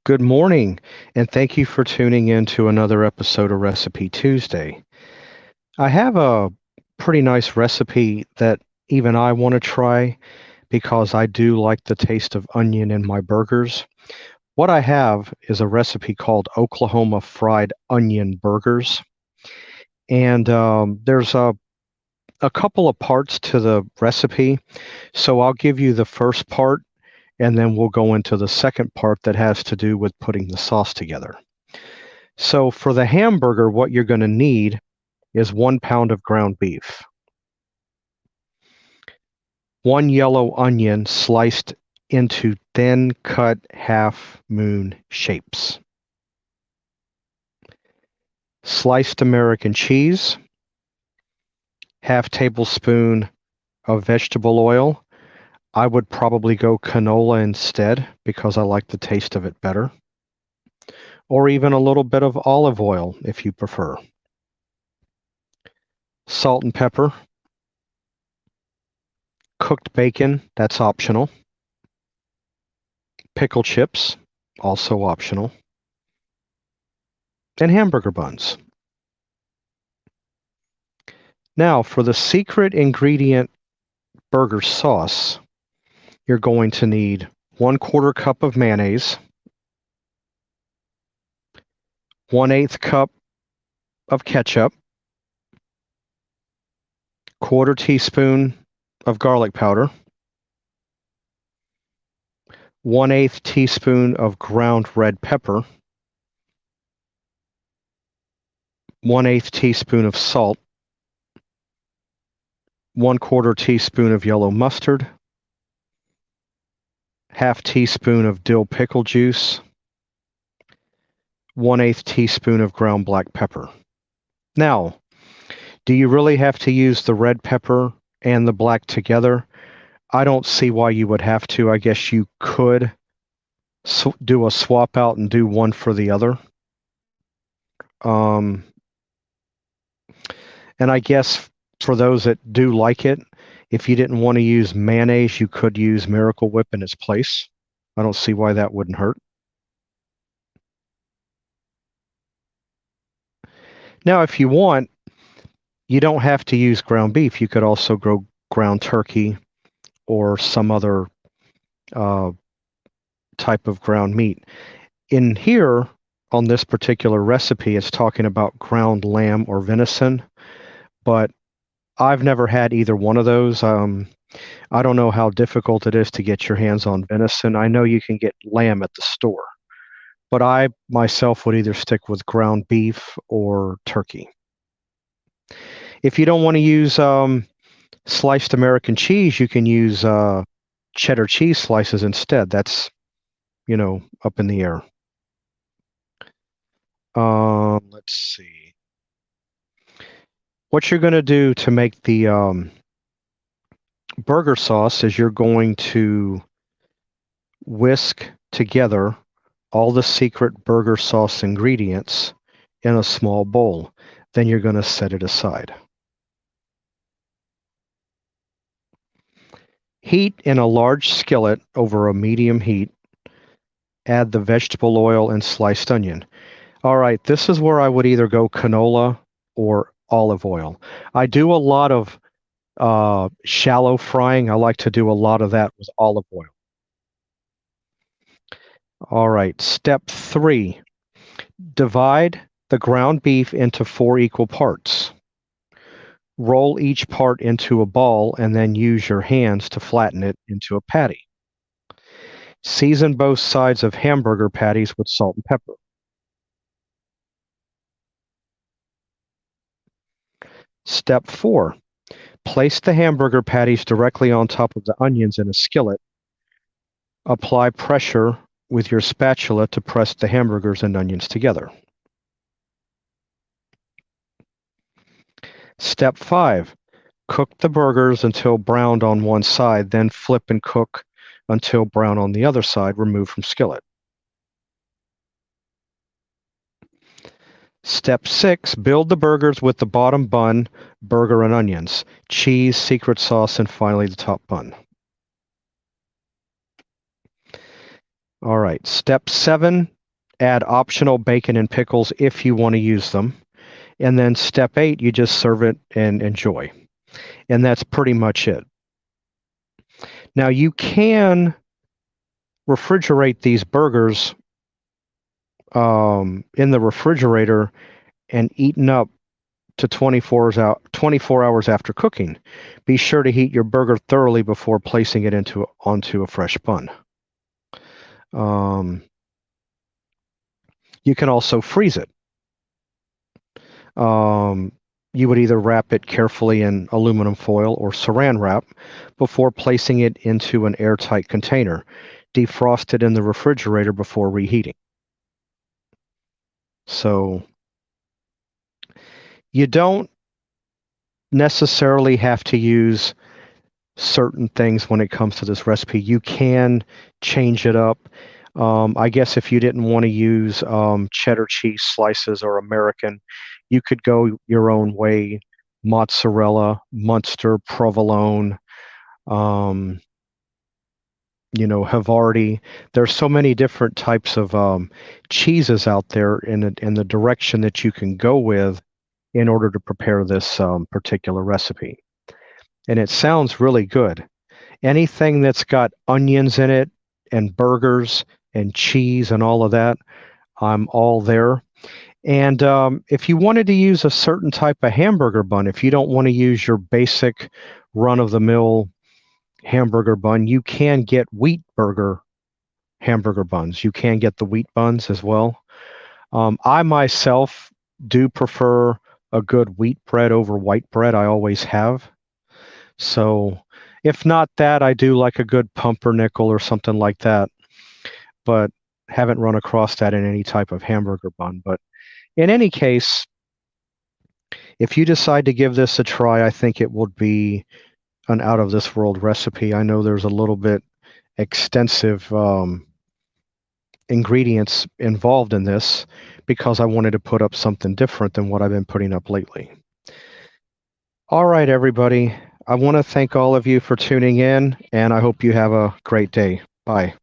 Good morning, and thank you for tuning in to another episode of Recipe Tuesday. I have a pretty nice recipe that even I want to try because I do like the taste of onion in my burgers. What I have is a recipe called Oklahoma Fried Onion Burgers, and there's a couple of parts to the recipe. So I'll give you the first part, and then we'll go into the second part that has to do with putting the sauce together. So for the hamburger, what you're going to need is 1 pound of ground beef, one yellow onion sliced into thin cut half moon shapes, sliced American cheese, half tablespoon of vegetable oil. I would probably go canola instead because I like the taste of it better, or even a little bit of olive oil if you prefer. Salt and pepper, cooked bacon, that's optional. Pickle chips, also optional. And hamburger buns. Now, for the secret ingredient burger sauce, you're going to need 1/4 cup of mayonnaise, 1/8 cup of ketchup, 1/4 teaspoon of garlic powder, 1/8 teaspoon of ground red pepper, 1/8 teaspoon of salt, 1/4 teaspoon of yellow mustard, half teaspoon of dill pickle juice, 1/8 teaspoon of ground black pepper. Now, do you really have to use the red pepper and the black together? I don't see why you would have to. I guess you could do a swap out and do one for the other. Um, and I guess for those that do like it, if you didn't want to use mayonnaise, you could use Miracle Whip in its place. I don't see why that wouldn't hurt. Now, if you want, you don't have to use ground beef. You could also grow ground turkey or some other uh, type of ground meat. In here, on this particular recipe, it's talking about ground lamb or venison, but I've never had either one of those. I don't know how difficult it is to get your hands on venison. I know you can get lamb at the store, but I myself would either stick with ground beef or turkey. If you don't want to use sliced American cheese, you can use cheddar cheese slices instead. That's, up in the air. Let's see. What you're going to do to make the burger sauce is you're going to whisk together all the secret burger sauce ingredients in a small bowl. Then you're going to set it aside. Heat in a large skillet over a medium heat. Add the vegetable oil and sliced onion. All right, this is where I would either go canola or olive oil. I do a lot of shallow frying. I like to do a lot of that with olive oil. All right, step 3. Divide the ground beef into 4 equal parts. Roll each part into a ball and then use your hands to flatten it into a patty. Season both sides of hamburger patties with salt and pepper. Step 4. Place the hamburger patties directly on top of the onions in a skillet. Apply pressure with your spatula to press the hamburgers and onions together. Step 5. Cook the burgers until browned on one side, then flip and cook until brown on the other side, removed from skillet. Step 6. Build the burgers with the bottom bun, burger and onions, cheese, secret sauce, and finally the top bun. All right. Step 7. add optional bacon and pickles if you want to use them. And then step 8, you just serve it and enjoy. And that's pretty much it. Now you can refrigerate these burgers in the refrigerator and eaten up to 24 hours after cooking. Be sure to heat your burger thoroughly before placing it onto a fresh bun. You can also freeze it. You would either wrap it carefully in aluminum foil or saran wrap before placing it into an airtight container. Defrost it in the refrigerator before reheating. So you don't necessarily have to use certain things when it comes to this recipe. You can change it up. I guess if you didn't want to use cheddar cheese slices or American, you could go your own way. Mozzarella, Munster, provolone, Havarti. There's so many different types of cheeses out there in the direction that you can go with in order to prepare this particular recipe. And it sounds really good. Anything that's got onions in it and burgers and cheese and all of that, I'm all there. And if you wanted to use a certain type of hamburger bun, if you don't want to use your basic run-of-the-mill hamburger bun, you can get wheat burger hamburger buns. You can get the wheat buns as well. I myself do prefer a good wheat bread over white bread. I always have. So if not that, I do like a good pumpernickel or something like that, but haven't run across that in any type of hamburger bun. But in any case, if you decide to give this a try, I think it would be an out of this world recipe. I know there's a little bit extensive ingredients involved in this because I wanted to put up something different than what I've been putting up lately. All right, everybody. I want to thank all of you for tuning in, and I hope you have a great day. Bye.